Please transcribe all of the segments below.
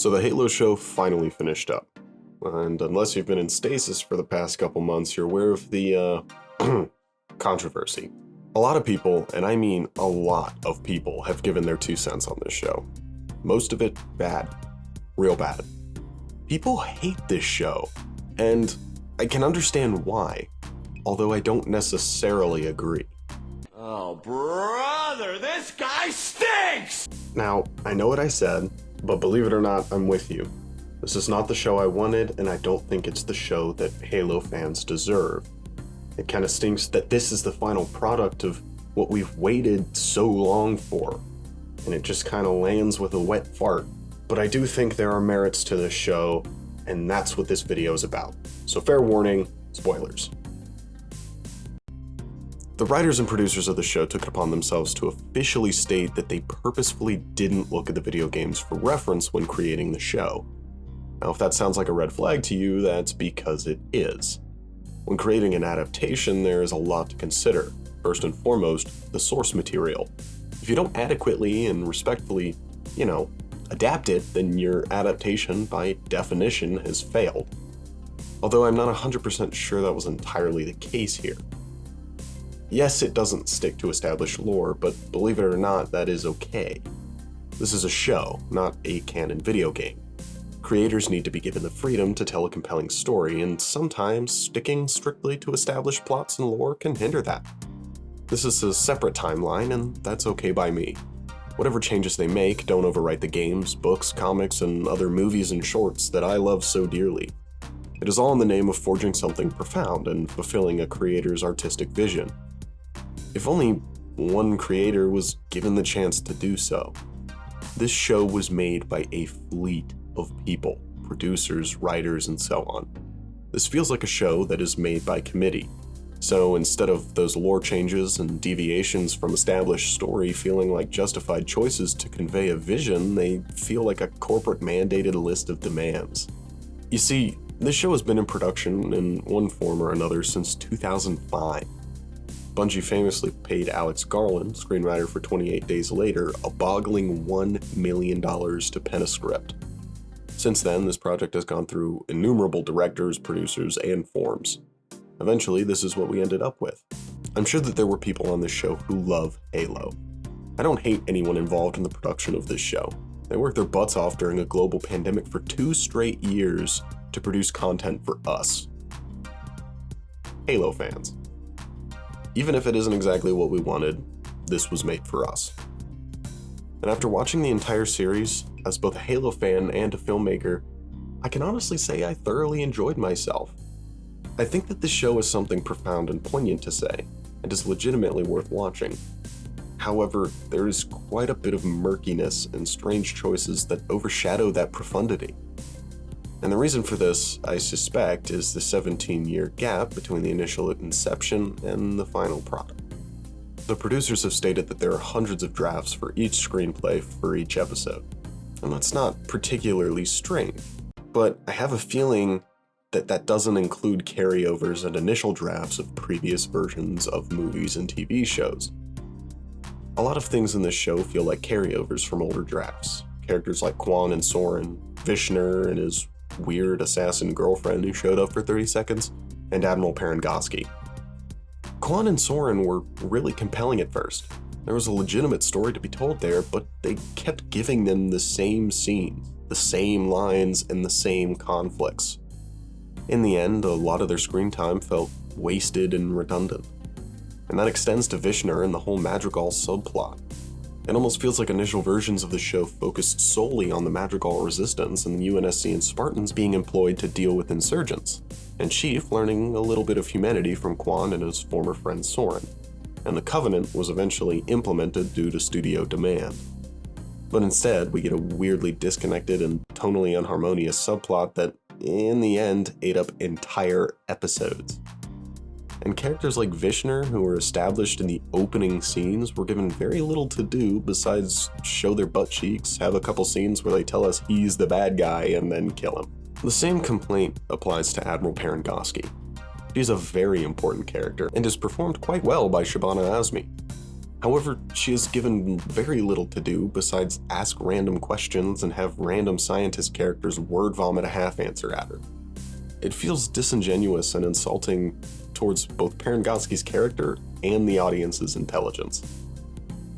So the Halo show finally finished up, and unless you've been in stasis for the past couple months, you're aware of the controversy. A lot of people, and I mean a lot of people, have given their 2 cents on this show. Most of it bad. Real bad. People hate this show, and I can understand why, although I don't necessarily agree. Oh, brother, this guy stinks! Now, I know what I said, but believe it or not, I'm with you. This is not the show I wanted, and I don't think it's the show that Halo fans deserve. It kinda stinks that this is the final product of what we've waited so long for, and it just kinda lands with a wet fart. But I do think there are merits to this show, and that's what this video is about. So fair warning, spoilers. The writers and producers of the show took it upon themselves to officially state that they purposefully didn't look at the video games for reference when creating the show. Now, if that sounds like a red flag to you, that's because it is. When creating an adaptation, there is a lot to consider. First and foremost, the source material. If you don't adequately and respectfully, adapt it, then your adaptation, by definition, has failed. Although I'm not 100% sure that was entirely the case here. Yes, it doesn't stick to established lore, but believe it or not, that is okay. This is a show, not a canon video game. Creators need to be given the freedom to tell a compelling story, and sometimes sticking strictly to established plots and lore can hinder that. This is a separate timeline, and that's okay by me. Whatever changes they make don't overwrite the games, books, comics, and other movies and shorts that I love so dearly. It is all in the name of forging something profound and fulfilling a creator's artistic vision. If only one creator was given the chance to do so. This show was made by a fleet of people, producers, writers, and so on. This feels like a show that is made by committee. So instead of those lore changes and deviations from established story feeling like justified choices to convey a vision, they feel like a corporate mandated list of demands. You see, this show has been in production in one form or another since 2005. Bungie famously paid Alex Garland, screenwriter for 28 Days Later, a boggling $1 million to pen a script. Since then, this project has gone through innumerable directors, producers, and forms. Eventually, this is what we ended up with. I'm sure that there were people on this show who love Halo. I don't hate anyone involved in the production of this show. They worked their butts off during a global pandemic for 2 straight years to produce content for us, Halo fans. Even if it isn't exactly what we wanted, this was made for us. And after watching the entire series, as both a Halo fan and a filmmaker, I can honestly say I thoroughly enjoyed myself. I think that this show is something profound and poignant to say, and is legitimately worth watching. However, there is quite a bit of murkiness and strange choices that overshadow that profundity. And the reason for this, I suspect, is the 17-year gap between the initial inception and the final product. The producers have stated that there are hundreds of drafts for each screenplay for each episode, and that's not particularly strange, but I have a feeling that that doesn't include carryovers and initial drafts of previous versions of movies and TV shows. A lot of things in this show feel like carryovers from older drafts. Characters like Quan and Soren, Vishner and his weird assassin girlfriend who showed up for 30 seconds, and Admiral Parangoski. Quan and Soren were really compelling at first. There was a legitimate story to be told there, but they kept giving them the same scenes, the same lines, and the same conflicts. In the end, a lot of their screen time felt wasted and redundant. And that extends to Vishner and the whole Madrigal subplot. It almost feels like initial versions of the show focused solely on the Madrigal resistance and the UNSC and Spartans being employed to deal with insurgents, and Chief learning a little bit of humanity from Quan and his former friend Soren, and the Covenant was eventually implemented due to studio demand. But instead, we get a weirdly disconnected and tonally unharmonious subplot that, in the end, ate up entire episodes. And characters like Vishner, who were established in the opening scenes, were given very little to do besides show their butt cheeks, have a couple scenes where they tell us he's the bad guy, and then kill him. The same complaint applies to Admiral Parangoski. She's a very important character, and is performed quite well by Shabana Azmi. However, she is given very little to do besides ask random questions and have random scientist characters word vomit a half answer at her. It feels disingenuous and insulting towards both Parangoski's character and the audience's intelligence.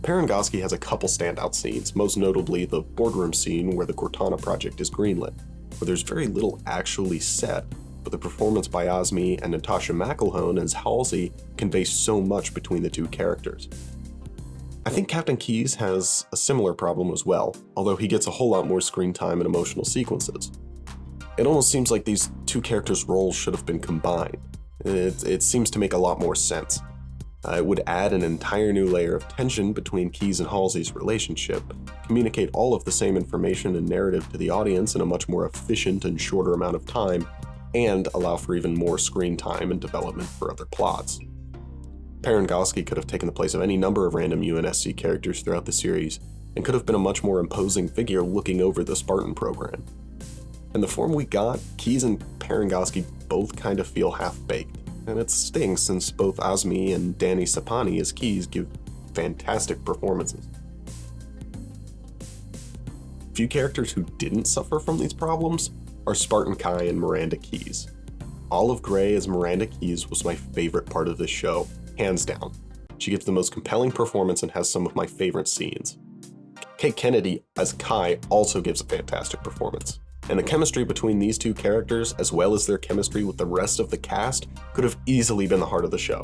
Parangoski has a couple standout scenes, most notably the boardroom scene where the Cortana project is greenlit, where there's very little actually said, but the performance by Osmi and Natasha McElhone as Halsey conveys so much between the two characters. I think Captain Keyes has a similar problem as well, although he gets a whole lot more screen time and emotional sequences. It almost seems like these two characters' roles should have been combined. It seems to make a lot more sense. It would add an entire new layer of tension between Keyes and Halsey's relationship, communicate all of the same information and narrative to the audience in a much more efficient and shorter amount of time, and allow for even more screen time and development for other plots. Parangoski could have taken the place of any number of random UNSC characters throughout the series, and could have been a much more imposing figure looking over the Spartan program. In the form we got, Keyes and Parangoski both kind of feel half-baked, and it stings since both Osmi and Danny Sapani as Keyes give fantastic performances. Few characters who didn't suffer from these problems are Spartan Kai and Miranda Keyes. Olive Gray as Miranda Keyes was my favorite part of this show, hands down. She gives the most compelling performance and has some of my favorite scenes. Kate Kennedy as Kai also gives a fantastic performance, and the chemistry between these two characters, as well as their chemistry with the rest of the cast, could have easily been the heart of the show.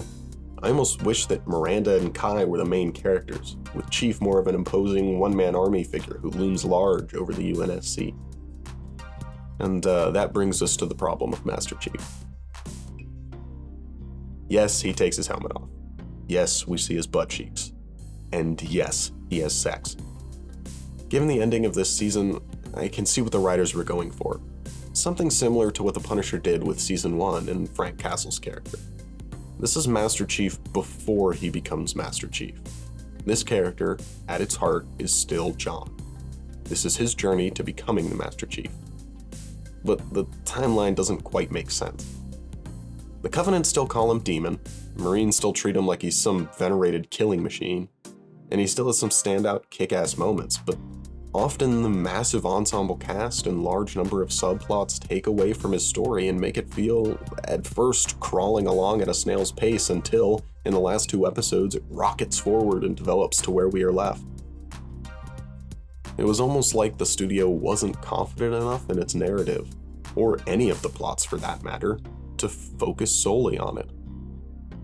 I almost wish that Miranda and Kai were the main characters, with Chief more of an imposing one-man army figure who looms large over the UNSC. And that brings us to the problem of Master Chief. Yes, he takes his helmet off. Yes, we see his butt cheeks. And yes, he has sex. Given the ending of this season, I can see what the writers were going for. Something similar to what the Punisher did with Season 1 and Frank Castle's character. This is Master Chief before he becomes Master Chief. This character, at its heart, is still John. This is his journey to becoming the Master Chief. But the timeline doesn't quite make sense. The Covenant still call him Demon, Marines still treat him like he's some venerated killing machine, and he still has some standout kick-ass moments, but often the massive ensemble cast and large number of subplots take away from his story and make it feel, at first, crawling along at a snail's pace until, in the last 2 episodes, it rockets forward and develops to where we are left. It was almost like the studio wasn't confident enough in its narrative, or any of the plots for that matter, to focus solely on it.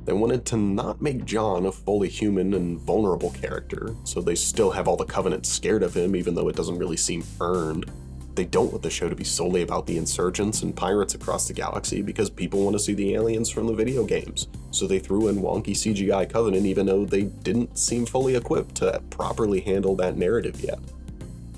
They wanted to not make John a fully human and vulnerable character, so they still have all the Covenant scared of him even though it doesn't really seem earned. They don't want the show to be solely about the insurgents and pirates across the galaxy because people want to see the aliens from the video games, so they threw in wonky CGI Covenant even though they didn't seem fully equipped to properly handle that narrative yet.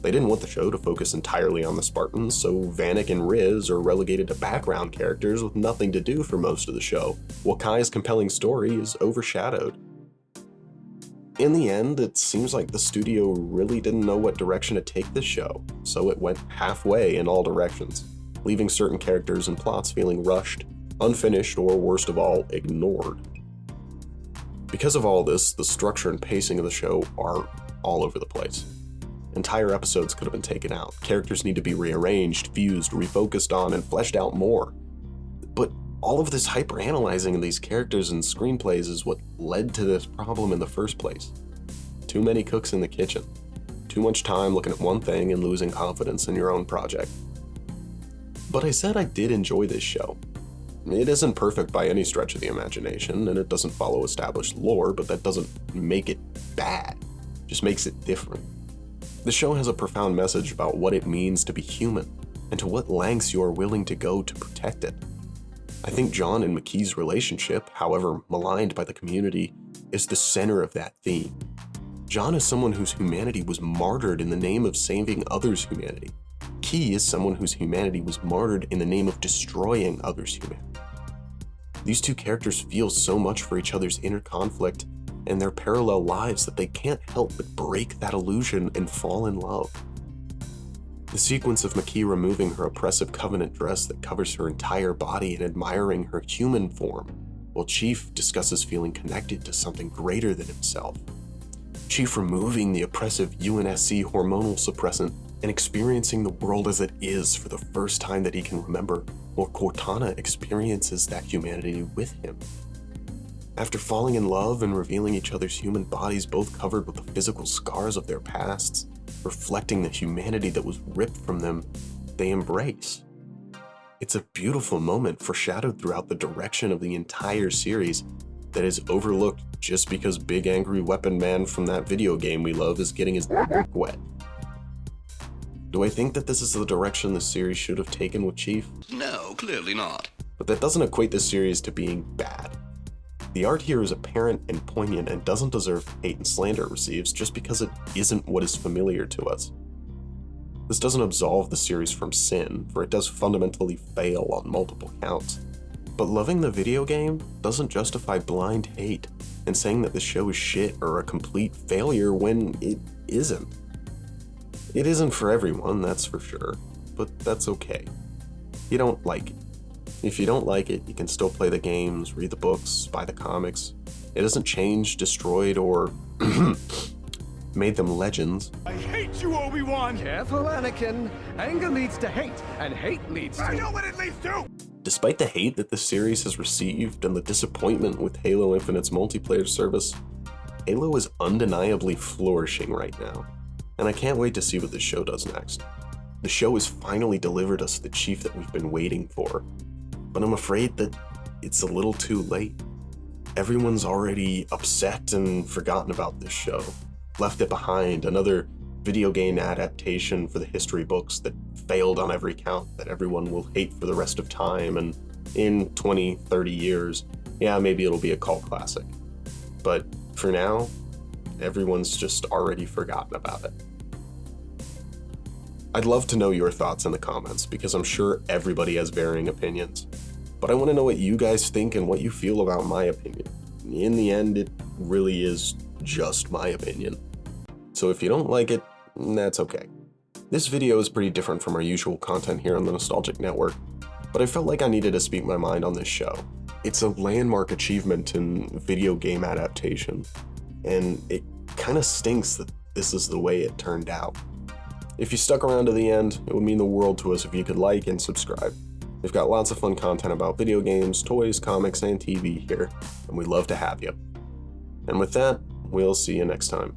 They didn't want the show to focus entirely on the Spartans, so Vanek and Riz are relegated to background characters with nothing to do for most of the show, while Kai's compelling story is overshadowed. In the end, it seems like the studio really didn't know what direction to take this show, so it went halfway in all directions, leaving certain characters and plots feeling rushed, unfinished, or worst of all, ignored. Because of all this, the structure and pacing of the show are all over the place. Entire episodes could have been taken out. Characters need to be rearranged, fused, refocused on, and fleshed out more. But all of this hyperanalyzing of these characters and screenplays is what led to this problem in the first place. Too many cooks in the kitchen. Too much time looking at one thing and losing confidence in your own project. But I said I did enjoy this show. It isn't perfect by any stretch of the imagination, and it doesn't follow established lore, but that doesn't make it bad. It just makes it different. The show has a profound message about what it means to be human, and to what lengths you are willing to go to protect it. I think John and McKee's relationship, however maligned by the community, is the center of that theme. John is someone whose humanity was martyred in the name of saving others' humanity. Key is someone whose humanity was martyred in the name of destroying others' humanity. These two characters feel so much for each other's inner conflict and their parallel lives that they can't help but break that illusion and fall in love. The sequence of McKee removing her oppressive Covenant dress that covers her entire body and admiring her human form, while Chief discusses feeling connected to something greater than himself. Chief removing the oppressive UNSC hormonal suppressant and experiencing the world as it is for the first time that he can remember, while Cortana experiences that humanity with him. After falling in love and revealing each other's human bodies both covered with the physical scars of their pasts, reflecting the humanity that was ripped from them, they embrace. It's a beautiful moment foreshadowed throughout the direction of the entire series that is overlooked just because Big Angry Weapon Man from that video game we love is getting his dick wet. Do I think that this is the direction the series should have taken with Chief? No, clearly not. But that doesn't equate the series to being bad. The art here is apparent and poignant and doesn't deserve the hate and slander it receives just because it isn't what is familiar to us. This doesn't absolve the series from sin, for it does fundamentally fail on multiple counts. But loving the video game doesn't justify blind hate and saying that the show is shit or a complete failure when it isn't. It isn't for everyone, that's for sure, but that's okay. You don't like it. If you don't like it, you can still play the games, read the books, buy the comics. It hasn't changed, destroyed, or made them legends. I hate you, Obi-Wan! Careful, Anakin. Anger leads to hate, and hate leads to... I know what it leads to! Despite the hate that the series has received and the disappointment with Halo Infinite's multiplayer service, Halo is undeniably flourishing right now, and I can't wait to see what this show does next. The show has finally delivered us the Chief that we've been waiting for, but I'm afraid that it's a little too late. Everyone's already upset and forgotten about this show, left it behind, another video game adaptation for the history books that failed on every count that everyone will hate for the rest of time, and in 20, 30 years, yeah, maybe it'll be a cult classic. But for now, everyone's just already forgotten about it. I'd love to know your thoughts in the comments because I'm sure everybody has varying opinions. But I want to know what you guys think and what you feel about my opinion. In the end, it really is just my opinion. So if you don't like it, that's okay. This video is pretty different from our usual content here on the Nostalgic Network, but I felt like I needed to speak my mind on this show. It's a landmark achievement in video game adaptation, and it kind of stinks that this is the way it turned out. If you stuck around to the end, it would mean the world to us if you could like and subscribe. We've got lots of fun content about video games, toys, comics, and TV here, and we'd love to have you. And with that, we'll see you next time.